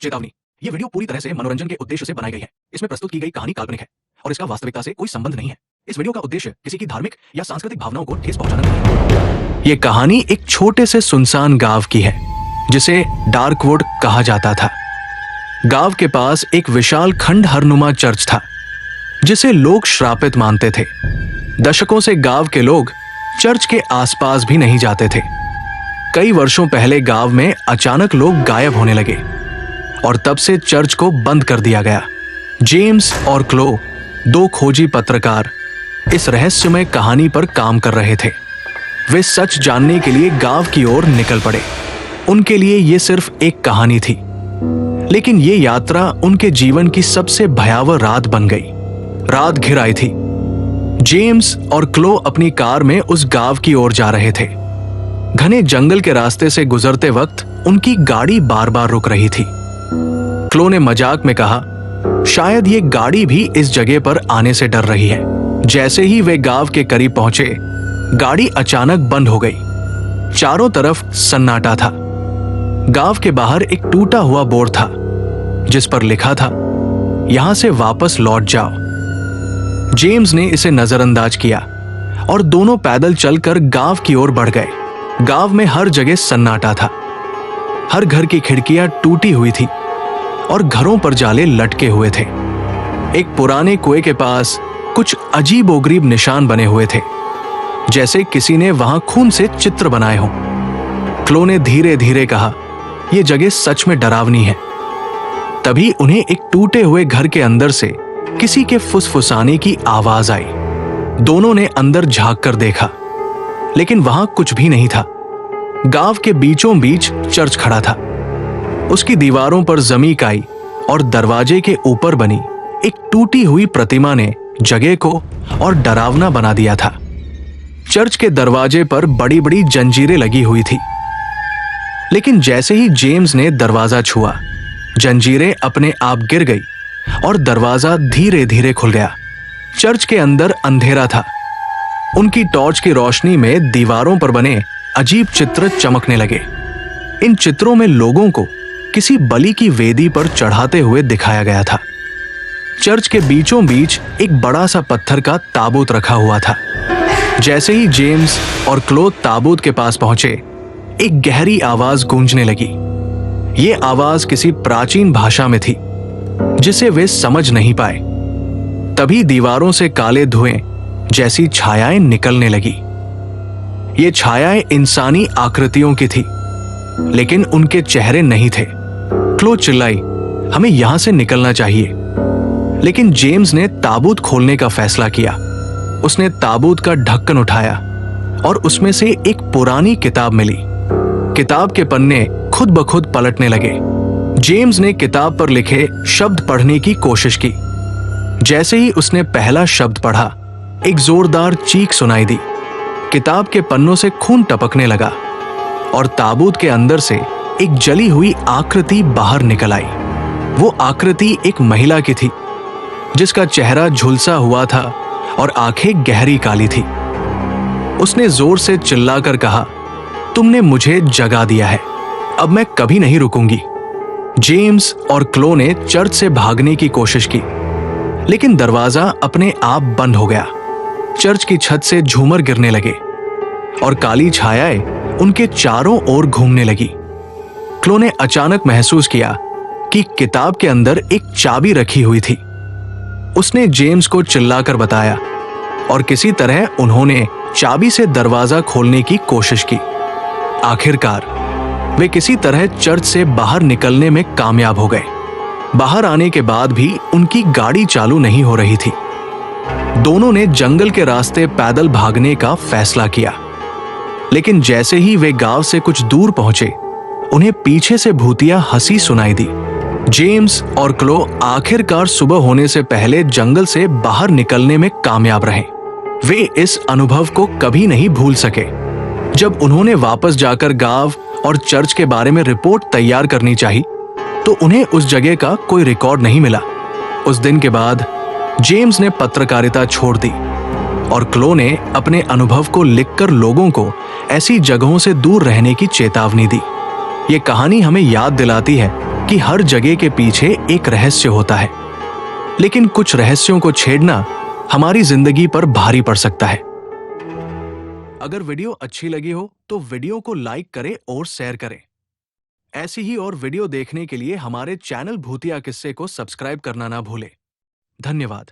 चेतावनी, ये वीडियो पूरी तरह से मनोरंजन के उद्देश्य से बनाई गई है। इसमें प्रस्तुत की गई कहानी काल्पनिक है और इसका वास्तविकता से कोई संबंध नहीं है। इस वीडियो का उद्देश्य किसी की धार्मिक या सांस्कृतिक भावनाओं को ठेस पहुंचाना नहीं है। ये कहानी एक छोटे से सुनसान गांव की है जिसे डार्कवुड कहा जाता था। गांव के पास एक विशाल खंडहरनुमा चर्च था जिसे लोग श्रापित मानते थे। दशकों से गांव के लोग चर्च के आसपास भी नहीं जाते थे। कई वर्षों पहले गांव में अचानक लोग गायब होने लगे और तब से चर्च को बंद कर दिया गया। जेम्स और क्लो, दो खोजी पत्रकार, इस रहस्यमय कहानी पर काम कर रहे थे। वे सच जानने के लिए गांव की ओर निकल पड़े। उनके लिए यह सिर्फ एक कहानी थी, लेकिन ये यात्रा उनके जीवन की सबसे भयावह रात बन गई। रात घिर आई थी। जेम्स और क्लो अपनी कार में उस गांव की ओर जा रहे थे। घने जंगल के रास्ते से गुजरते वक्त उनकी गाड़ी बार बार रुक रही थी। क्लो ने मजाक में कहा, शायद ये गाड़ी भी इस जगह पर आने से डर रही है। जैसे ही वे गांव के करीब पहुंचे, गाड़ी अचानक बंद हो गई। चारों तरफ सन्नाटा था। गांव के बाहर एक टूटा हुआ बोर्ड था जिस पर लिखा था, यहां से वापस लौट जाओ। जेम्स ने इसे नजरअंदाज किया और दोनों पैदल चलकर गांव की ओर बढ़ गए। गांव में हर जगह सन्नाटा था। हर घर की खिड़कियां टूटी हुई थी और घरों पर जाले लटके हुए थे। एक पुराने कुएं के पास कुछ अजीबोगरीब निशान बने हुए थे, जैसे किसी ने वहां खून से चित्र बनाए हों। क्लो ने धीरे धीरे कहा, यह जगह सच में डरावनी है। तभी उन्हें एक टूटे हुए घर के अंदर से किसी के फुसफुसाने की आवाज आई। दोनों ने अंदर झांक कर देखा, लेकिन वहां कुछ भी नहीं था। गांव के बीचों बीच चर्च खड़ा था। उसकी दीवारों पर जमी काई और दरवाजे के ऊपर बनी एक टूटी हुई प्रतिमा ने जगह को और डरावना बना दिया था। चर्च के दरवाजे पर बड़ी बड़ी जंजीरें लगी हुई थी, लेकिन जैसे ही जेम्स ने दरवाजा छुआ, जंजीरें अपने आप गिर गई और दरवाजा धीरे धीरे खुल गया। चर्च के अंदर अंधेरा था। उनकी टॉर्च की रोशनी में दीवारों पर बने अजीब चित्र चमकने लगे। इन चित्रों में लोगों को किसी बलि की वेदी पर चढ़ाते हुए दिखाया गया था। चर्च के बीचों बीच एक बड़ा सा पत्थर का ताबूत रखा हुआ था। जैसे ही जेम्स और क्लो ताबूत के पास पहुंचे, एक गहरी आवाज गूंजने लगी। ये आवाज किसी प्राचीन भाषा में थी जिसे वे समझ नहीं पाए। तभी दीवारों से काले धुएं जैसी छायाएं निकलने लगी। ये छायाएं इंसानी आकृतियों की थी, लेकिन उनके चेहरे नहीं थे। क्लो चिल्लाई, हमें यहां से निकलना चाहिए। लेकिन जेम्स ने ताबूत खोलने का फैसला किया। उसने ताबूत का ढक्कन उठाया और उसमें से एक पुरानी किताब मिली। किताब के पन्ने खुद ब खुद पलटने लगे। जेम्स ने किताब पर लिखे शब्द पढ़ने की कोशिश की। जैसे ही उसने पहला शब्द पढ़ा, एक जोरदार चीख सुनाई दी। किताब के पन्नों से खून टपकने लगा और ताबूत के अंदर से एक जली हुई आकृति बाहर निकल आई। वो आकृति एक महिला की थी, जिसका चेहरा झुलसा हुआ था और आंखें गहरी काली थी। उसने जोर से चिल्लाकर कहा, तुमने मुझे जगा दिया है, अब मैं कभी नहीं रुकूंगी। जेम्स और क्लो ने चर्च से भागने की कोशिश की, लेकिन दरवाजा अपने आप बंद हो गया। चर्च की छत से झूमर गिरने लगे और काली छायाएं उनके चारों ओर घूमने लगी। क्लो ने अचानक महसूस किया कि किताब के अंदर एक चाबी रखी हुई थी। उसने जेम्स को चिल्लाकर बताया और किसी तरह उन्होंने चाबी से दरवाजा खोलने की कोशिश की। आखिरकार वे किसी तरह चर्च से बाहर निकलने में कामयाब हो गए। बाहर आने के बाद भी उनकी गाड़ी चालू नहीं हो रही थी। दोनों ने जंगल के रास्ते पैदल भागने का फैसला किया, लेकिन जैसे ही वे गांव से कुछ दूर पहुंचे, उन्हें पीछे से भूतिया हंसी सुनाई दी। जेम्स और क्लो आखिरकार सुबह होने से पहले जंगल से बाहर निकलने में कामयाब रहे। वे इस अनुभव को कभी नहीं भूल सके। जब उन्होंने वापस जाकर गांव और चर्च के बारे में रिपोर्ट तैयार करनी चाहिए, तो उन्हें उस जगह का कोई रिकॉर्ड नहीं मिला। उस दिन के बाद जेम्स ने पत्रकारिता छोड़ दी और क्लो ने अपने अनुभव को लिखकर लोगों को ऐसी जगहों से दूर रहने की चेतावनी दी। ये कहानी हमें याद दिलाती है कि हर जगह के पीछे एक रहस्य होता है, लेकिन कुछ रहस्यों को छेड़ना हमारी जिंदगी पर भारी पड़ सकता है। अगर वीडियो अच्छी लगी हो तो वीडियो को लाइक करें और शेयर करें। ऐसी ही और वीडियो देखने के लिए हमारे चैनल भूतिया किस्से को सब्सक्राइब करना ना भूलें। धन्यवाद।